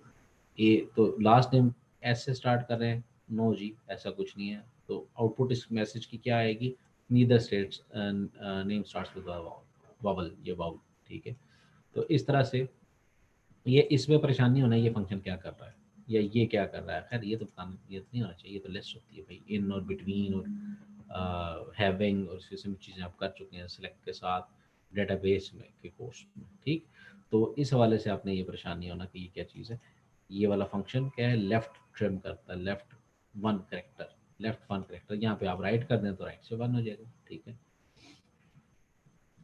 ए, तो लास्ट नेम एस से स्टार्ट कर रहे हैं, नो जी ऐसा कुछ नहीं है। तो आउटपुट इस मैसेज की क्या आएगी, neither states name starts with vowel, ये वावल, ठीक है। तो इस तरह से ये इसमें परेशानी होना है, ये फंक्शन क्या कर रहा है या ये क्या कर रहा है, खैर ये तो बताना, ये तो नहीं होना चाहिए, ये तो लेस होती है भाई, इन और बिटवीन और हैविंग और इस किस्म की चीज़ें आप कर चुके हैं सिलेक्ट के साथ डेटाबेस में के कोर्स में, ठीक। तो इस हवाले से आपने ये परेशानी होना कि ये क्या चीज़ है, ये वाला फंक्शन क्या है, लेफ्ट ट्रिम करता है, left one character, left one character, यहाँ पे आप राइट कर दें तो राइट से वन हो जाएगा, ठीक है।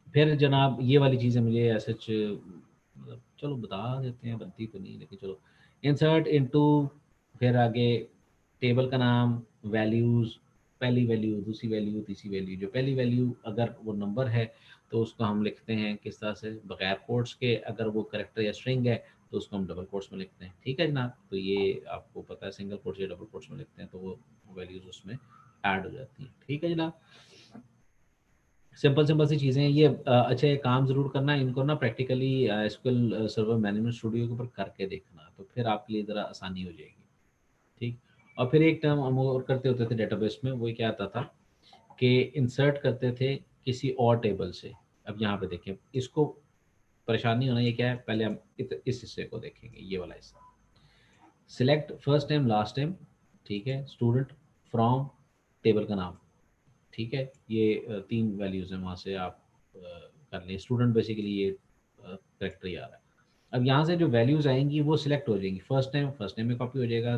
फिर जनाब ये वाली चीज़ें मुझे ऐसे मतलब चलो बता देते हैं, बनती तो नहीं लेकिन चलो, इंसर्ट इनटू, फिर आगे टेबल का नाम, वैल्यूज़, पहली वैल्यू, दूसरी वैल्यू, तीसरी वैल्यू। जो पहली वैल्यू अगर वो नंबर है तो उसको हम लिखते हैं किस तरह से, बगैर कोट्स के, अगर वो करेक्टर या स्ट्रिंग है तो उसको हम डबल कोट्स में लिखते हैं, ठीक है जनाब। तो ये आपको पता है, सिंगल कोट्स या डबल कोट्स में लिखते हैं तो वो वैल्यूज़ उसमें ऐड हो जाती हैं, ठीक है जनाब। सिंपल सिंपल सी चीज़ें हैं ये। अच्छा ये काम ज़रूर करना है इनको ना, practically SQL server management studio के ऊपर करके देखना, तो फिर आपके लिए ज़रा आसानी हो जाएगी, ठीक। और फिर एक टर्म हम और करते होते थे डेटाबेस में, वो क्या आता था कि इंसर्ट करते थे किसी और टेबल से। अब यहाँ पे देखें, इसको परेशानी होना, ये क्या है, पहले हम इस हिस्से को देखेंगे, ये वाला हिस्सा, select first name last name, ठीक है, स्टूडेंट, फ्रॉम, टेबल का नाम, ठीक है। ये तीन वैल्यूज़ हैं, वहाँ से आप कर लें, स्टूडेंट बेसिकली ये करेक्टर ही आ रहा है। अब यहाँ से जो वैल्यूज़ आएंगी वो सिलेक्ट हो जाएंगी, फर्स्ट नेम में कॉपी हो जाएगा,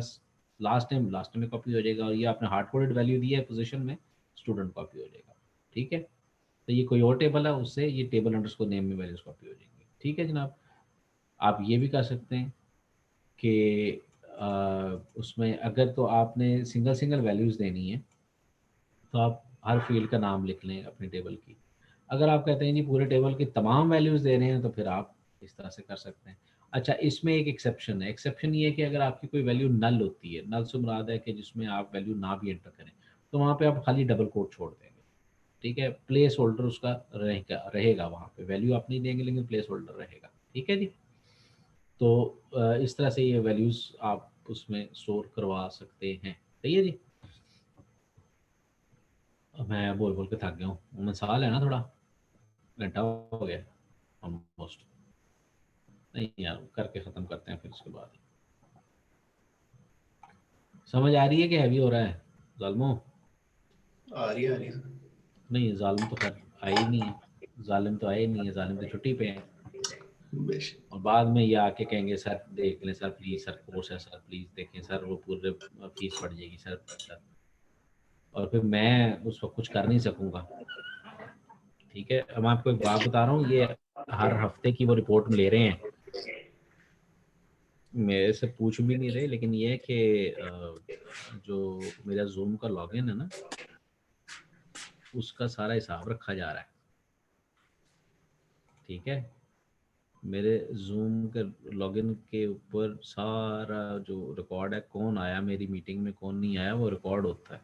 लास्ट नेम में कॉपी हो जाएगा, और ये आपने हार्ड कोडेड वैल्यू दी है पोजीशन में, स्टूडेंट कॉपी हो जाएगा, ठीक है। तो ये कोई और टेबल है, उससे ये टेबल अंडरस्कोर नेम में वैल्यूज़ कॉपी हो जाएंगी, ठीक है जनाब। आप ये भी कर सकते हैं कि उसमें अगर तो आपने सिंगल सिंगल वैल्यूज़ देनी है तो आप हर फील्ड का नाम लिख लें अपनी टेबल की। अगर आप कहते हैं जी पूरे टेबल की तमाम वैल्यूज़ दे रहे हैं तो फिर आप इस तरह से कर सकते हैं। अच्छा इसमें एक एक्सेप्शन है, एक्सेप्शन ये है कि अगर आपकी कोई वैल्यू नल होती है, नल से मुराद है कि जिसमें आप वैल्यू ना भी एंटर करें, तो वहाँ पे आप खाली डबल कोट छोड़ देंगे, ठीक है। प्लेस होल्डर उसका रहेगा वहाँ पे, वैल्यू आप नहीं देंगे लेकिन प्लेस होल्डर रहेगा, ठीक है जी। तो इस तरह से ये वैल्यूज़ आप उसमें स्टोर करवा सकते हैं, सही है जी। अब मैं बोल बोल के थक गया हूँ, मिसाल है ना, थोड़ा घंटा हो गया ऑलमोस्ट। नहीं यार करके ख़त्म करते हैं फिर उसके बाद। समझ आ रही है कि हैवी हो रहा है जालमो? आ रही है, आ रही है। नहीं जालिम तो खैर आए ही नहीं है, जालिम तो आए ही नहीं है, जालिम तो छुट्टी पे है। बेशक। और बाद में ये आके कहेंगे सर देख लें सर प्लीज़, सर कोर्स है सर प्लीज़ देखें सर, वो पूरे फीस पड़ जाएगी सर, और फिर मैं उस वक्त कुछ कर नहीं सकूँगा, ठीक है। अब मैं आपको एक बात बता रहा हूँ, ये हर हफ्ते की वो रिपोर्ट में ले रहे हैं, मेरे से पूछ भी नहीं रहे, लेकिन ये है कि जो मेरा जूम का लॉगिन है ना, उसका सारा हिसाब रखा जा रहा है, ठीक है। मेरे जूम के लॉगिन के ऊपर सारा जो रिकॉर्ड है, कौन आया मेरी मीटिंग में कौन नहीं आया, वो रिकॉर्ड होता है,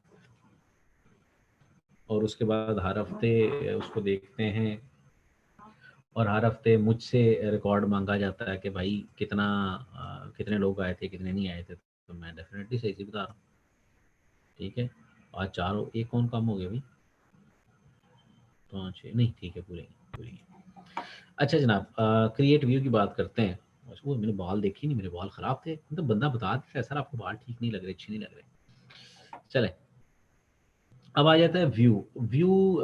और उसके बाद हर हफ्ते उसको देखते हैं, और हर हफ्ते मुझसे रिकॉर्ड मांगा जाता है कि भाई कितने लोग आए थे कितने नहीं आए थे, तो मैं डेफिनेटली सही से बता रहा हूँ, ठीक है। आज चार, एक कौन कम हो गया भाई, 5 6 नहीं, ठीक है पूरे पूरे। अच्छा जनाब क्रिएट व्यू की बात करते हैं। वो मैंने बाल देखी नहीं, मेरे बाल ख़राब थे, मतलब बंदा बता देता है सर आपको बाल ठीक नहीं लग रहे, अच्छे नहीं लग रहे। चले अब आ जाता है व्यू। व्यू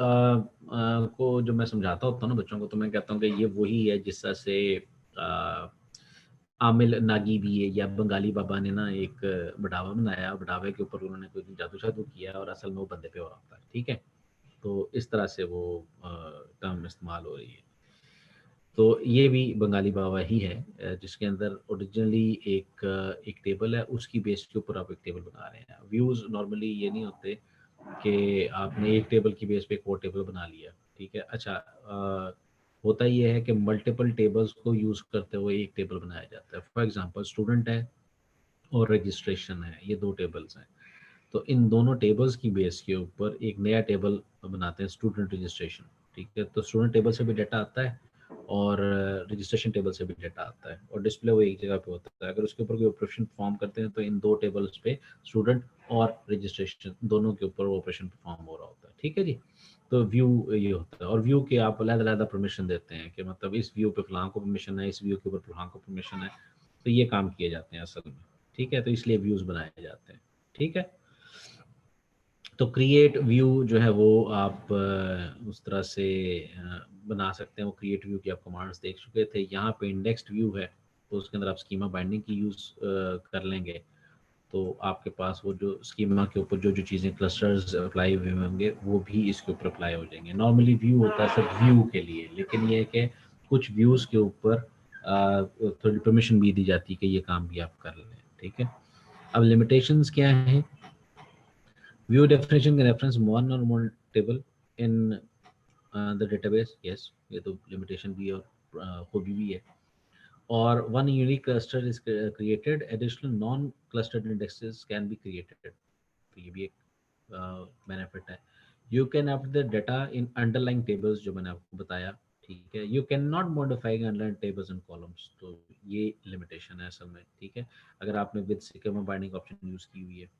को जो मैं समझाता होता हूँ ना बच्चों को, तो मैं कहता हूँ कि ये वही है जिस तरह से अ, आमिल नागी भी है या बंगाली बाबा ने ना एक बढ़ावा बनाया, बढ़ावे के ऊपर उन्होंने कोई जादू शादू किया और असल में वो बंदे पे हो रहा था, ठीक है। तो इस तरह से वो टर्म इस्तेमाल हो रही है। तो ये भी बंगाली बाबा ही है, जिसके अंदर ओरिजिनली एक टेबल है, उसकी बेस के ऊपर आप एक टेबल बना रहे हैं। व्यूज़ नॉर्मली ये नहीं होते कि आपने एक टेबल की बेस पे एक और टेबल बना लिया, ठीक है। अच्छा, होता ये है कि मल्टीपल टेबल्स को यूज़ करते हुए एक टेबल बनाया जाता है। फॉर एग्जांपल स्टूडेंट है और रजिस्ट्रेशन है, ये 2 टेबल्स हैं। तो इन दोनों टेबल्स की बेस के ऊपर एक नया टेबल बनाते हैं, स्टूडेंट रजिस्ट्रेशन, ठीक है। तो स्टूडेंट टेबल से भी डाटा आता है और रजिस्ट्रेशन टेबल से भी डाटा आता है, और डिस्प्ले वो एक जगह पे होता है। अगर उसके ऊपर कोई ऑपरेशन परफॉर्म करते हैं तो इन 2 टेबल्स पे स्टूडेंट और रजिस्ट्रेशन दोनों के ऊपर वो ऑपरेशन परफॉर्म हो रहा होता है, ठीक है जी। तो व्यू ये होता है, और व्यू के आप अलग-अलग परमिशन देते हैं कि मतलब इस व्यू पे फलां को परमिशन है, इस व्यू के ऊपर फलां को परमिशन है। तो ये काम किए जाते हैं असल में, ठीक है। तो इसलिए व्यूज़ बनाए जाते हैं, ठीक है। तो क्रिएट व्यू जो है वो आप उस तरह से बना सकते हैं। वो क्रिएट व्यू की आप कमांड्स देख चुके थे। यहाँ पे इंडेक्स्ड व्यू है, तो उसके अंदर आप स्कीमा बाइंडिंग की यूज़ कर लेंगे। तो आपके पास वो जो स्कीमा के ऊपर जो जो चीज़ें क्लस्टर्स अप्लाई हुए होंगे वो भी इसके ऊपर अप्लाई हो जाएंगे। नॉर्मली व्यू होता है सिर्फ व्यू के लिए, लेकिन ये है कि कुछ व्यूज़ के ऊपर थोड़ी परमिशन भी दी जाती है कि ये काम भी आप कर लें, ठीक है। अब लिमिटेशंस क्या हैं? View definition can reference one or more table in the database. Yes, ये तो limitation भी और hobby भी है. Or one unique cluster is created. Additional non-clustered indexes can be created. तो ये भी एक benefit है. You can update the data in underlying tables जो मैंने आपको बताया, ठीक है। You cannot modify underlying tables and columns. तो ये limitation है असल में, ठीक है। अगर आपने with schema binding option use की हुई है,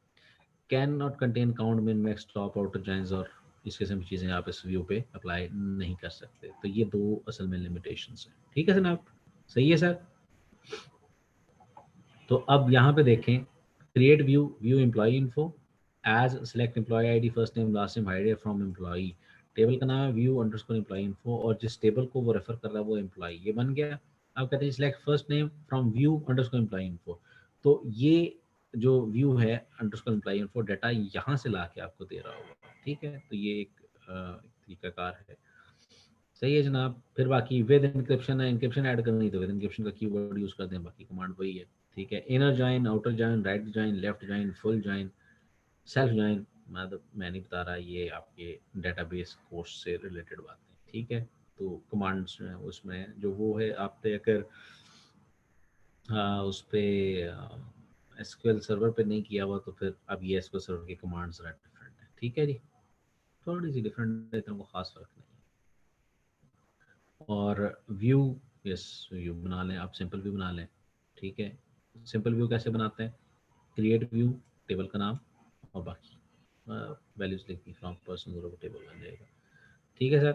can not contain count min max top outer joins और इस किस्म की चीज़ें आप इस व्यू पे अप्लाई नहीं कर सकते। तो ये 2 असल में लिमिटेशंस हैं, ठीक है जनाब, सही है सर। तो अब यहाँ पे देखें, create view, view employee info as select employee ID first name last name hide from employee. Table का नाम है व्यू अंडरस्कोर एम्प्लॉई इन्फो, और जिस टेबल को वो रेफर कर रहा है वो एम्प्लॉई, ये बन गया। अब कहते हैं select first name from view underscore employee info. तो ये जो व्यू है अंडरस्कोर एम्प्लॉई इन्फो डाटा यहाँ से ला के आपको दे रहा होगा, ठीक है। तो ये एक तरीकाकार है, सही है जनाब। फिर बाकी विद इंक्रिप्शन है, इंक्रिप्शन ऐड करनी तो विद इंक्रिप्शन का कीवर्ड यूज कर दें, बाकी कमांड वही है, ठीक है। Inner join, outer join, right join, left join, full join, self join, मतलब मैं नहीं बता रहा, ये आपके डेटाबेस कोर्स से रिलेटेड बातें, ठीक है। तो कमांड्स जो है उसमें जो वो है, आपने अगर उस पर एसक्यूएल सर्वर पे नहीं किया हुआ तो फिर अब ये एसक्यूएल सर्वर के कमांड्स डिफरेंट है, ठीक है जी। थोड़ी सी डिफरेंट है, इतना कोई खास फर्क नहीं है। और व्यू, यस व्यू बना लें आप, सिंपल व्यू बना लें, ठीक है। सिंपल व्यू कैसे बनाते हैं? क्रिएट व्यू, टेबल का नाम और बाकी वैल्यूज लिखी फ्रॉम पर्सन टेबल बन जाएगा, ठीक है सर।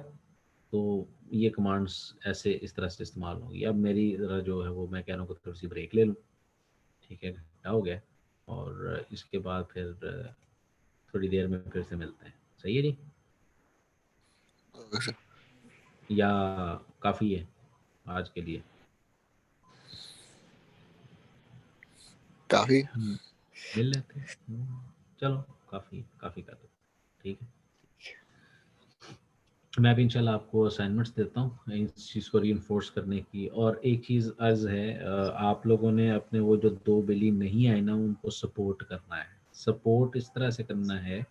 तो ये कमांड्स ऐसे इस तरह से इस्तेमाल होंगी। अब मेरी ज़रा जो है वो मैं कह रहा हूँ कि थोड़ी सी ब्रेक ले लूँ, ठीक है, घंटा हो गया, और इसके बाद फिर थोड़ी देर में फिर से मिलते हैं, सही है जी, या काफ़ी है आज के लिए? काफी मिल लेते हैं। चलो काफ़ी काफ़ी कर दो, ठीक है। मैं भी इंशाल्लाह आपको असाइनमेंट्स देता हूँ इस चीज़ को रीइंफोर्स करने की। और एक चीज़ अर्ज़ है, आप लोगों ने अपने वो जो 2 बिली नहीं आए ना, उनको सपोर्ट करना है। सपोर्ट इस तरह से करना है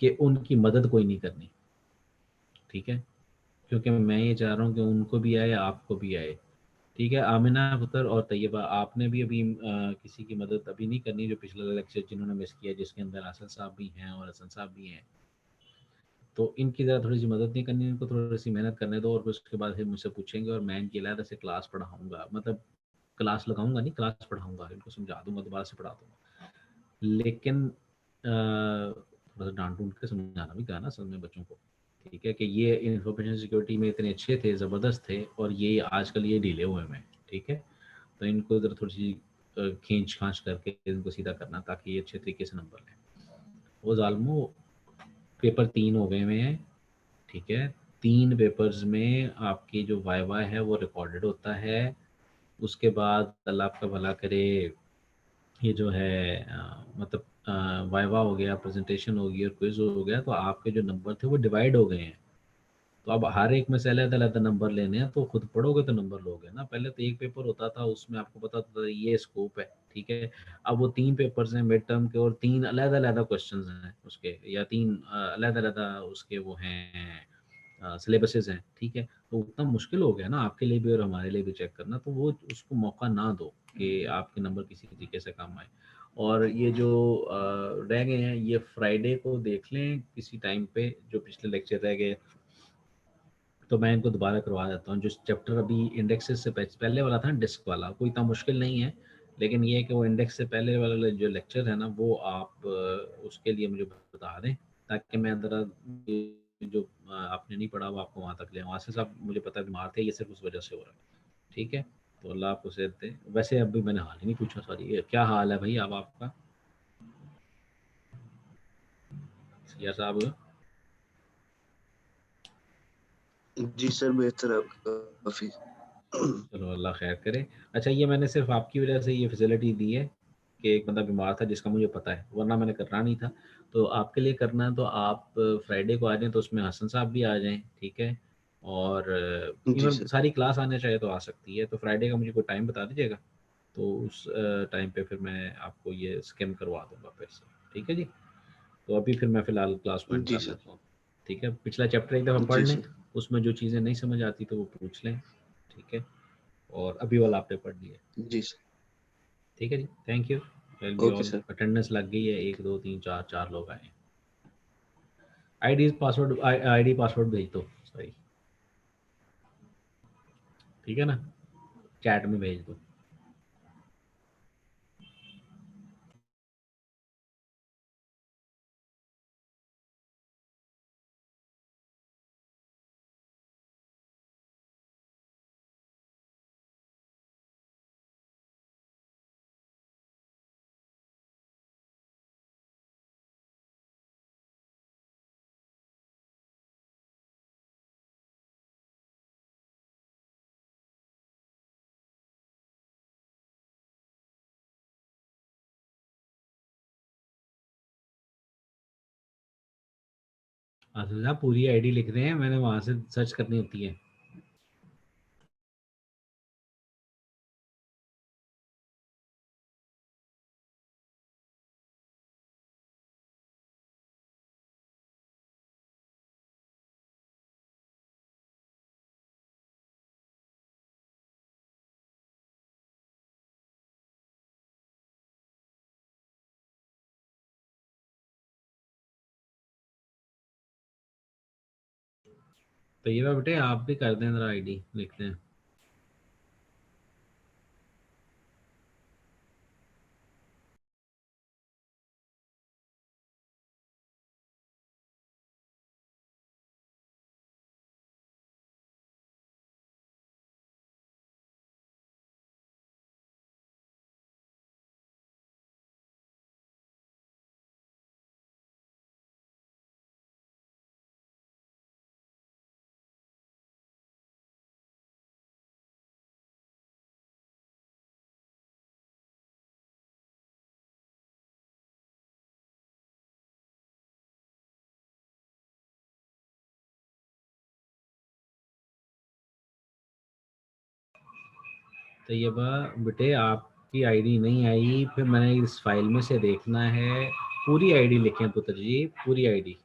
कि उनकी मदद कोई नहीं करनी, ठीक है। क्योंकि मैं ये चाह रहा हूँ कि उनको भी आए, आपको भी आए, ठीक है। आमिना, पुत्र और तैयबा, आपने भी अभी किसी की मदद अभी नहीं करनी, जो पिछला लेक्चर जिन्होंने मिस किया, जिसके अंदर आसन साहब भी हैं और हसन साहब भी हैं, तो इनकी ज़रा थोड़ी सी मदद नहीं करनी, इनको थोड़ी सी मेहनत करने दो, और फिर उसके बाद फिर मुझसे पूछेंगे और मैं इनकी अलग से क्लास पढ़ाऊँगा, मतलब क्लास लगाऊँगा नहीं, क्लास पढ़ाऊँगा, इनको समझा दूँगा, दोबारा से पढ़ा दूँगा। लेकिन थोड़ा सा डाँट-डूँट के समझाना भी था ना असल में बच्चों को, ठीक है, कि ये इन्फॉर्मेशन सिक्योरिटी में इतने अच्छे थे, ज़बरदस्त थे, और ये आजकल ये ढीले हुए हैं, ठीक है। तो इनको ज़रा थोड़ी-सी खींच-खांच करके इनको सीधा करना, ताकि ये अच्छे तरीके से नंबर लें। वो ज़ालिमों, पेपर 3 हो गए हुए हैं, ठीक है। 3 पेपर्स में आपकी जो वाइवा है वो रिकॉर्डेड होता है। उसके बाद अल्लाह आपका भला करे, ये जो है मतलब वाइवा हो गया, प्रेजेंटेशन हो गई और क्विज हो गया, तो आपके जो नंबर थे वो डिवाइड हो गए हैं। तो अब हर एक में से अलग-अलग नंबर लेने हैं, तो खुद पढ़ोगे तो नंबर लोगे ना। पहले तो एक पेपर होता था, उसमें आपको पता था ये स्कोप है, ठीक है। अब वो 3 पेपर्स हैं मिड टर्म के और 3 अलग-अलग क्वेश्चंस हैं उसके, या 3 अलग-अलग उसके वो हैं सिलेबसेस हैं, ठीक है। तो उतना मुश्किल हो गया ना आपके लिए भी और हमारे लिए भी चेक करना, तो वो उसको मौका ना दो कि आपके नंबर किसी तरीके से कम आए। और ये जो रह गए हैं, ये फ्राइडे को देख लें किसी टाइम पे, जो पिछले लेक्चर रह गए, तो मैं इनको दोबारा करवा देता हूँ। जो चैप्टर अभी इंडेक्सेस से पहले वाला था, डिस्क वाला, कोई इतना मुश्किल नहीं है, लेकिन ये है कि वो इंडेक्स से पहले वाला जो लेक्चर है ना, वो आप उसके लिए मुझे बता दें, ताकि मैं ज़रा जो आपने नहीं पढ़ा वो आपको वहाँ तक ले आऊँ। आसिफ साहब मुझे पता है बीमार थे, ये सिर्फ उस वजह से हो रहा है, ठीक है। तो अल्लाह आपको सेहत दे। वैसे अभी मैंने हाल ही नहीं पूछा, सॉरी, क्या हाल है भाई अब आपका, सिया साहब? जी सर, बेहतर है काफी। चलो अल्लाह खैर करे। अच्छा, ये मैंने सिर्फ आपकी वजह से ये फैसिलिटी दी है कि एक बंदा बीमार था जिसका मुझे पता है, वरना मैंने करना नहीं था। तो आपके लिए करना है तो आप फ्राइडे को आ जाएं, तो उसमें हसन साहब भी आ जाएं, ठीक है। और जी इवन सर। सारी क्लास आने चाहे तो आ सकती है। तो फ्राइडे का मुझे कोई टाइम बता दीजिएगा, तो उस टाइम पे फिर मैं आपको ये स्कैम करवा दूंगा फिर से, ठीक है जी। तो अभी फिर मैं फ़िलहाल क्लास पॉइंट जी कर सर। लेता हूँ, ठीक है। पिछला चैप्टर एक दफ़ा पढ़ जी लें, सर। उसमें जो चीज़ें नहीं समझ आती तो वो पूछ लें, ठीक है। और अभी वाला आपने पढ़ लिया, जी सर। ठीक है जी। Thank you. Will be okay all. Sir. Attendance लग गई है, 1 2 3 4 4 लोग आए। आईडी पासवर्ड भेज दो, सॉरी, ठीक है ना, चैट में भेज दो। अच्छा, पूरी आईडी लिख रहे हैं, मैंने वहाँ से सर्च करनी होती है। तो ये बेटे आप भी कर दें, ज़रा आईडी लिख लें। तो ये बेटे आपकी आईडी नहीं आई, फिर मैंने इस फाइल में से देखना है। पूरी आईडी लिखें पुत्र जी, पूरी आईडी।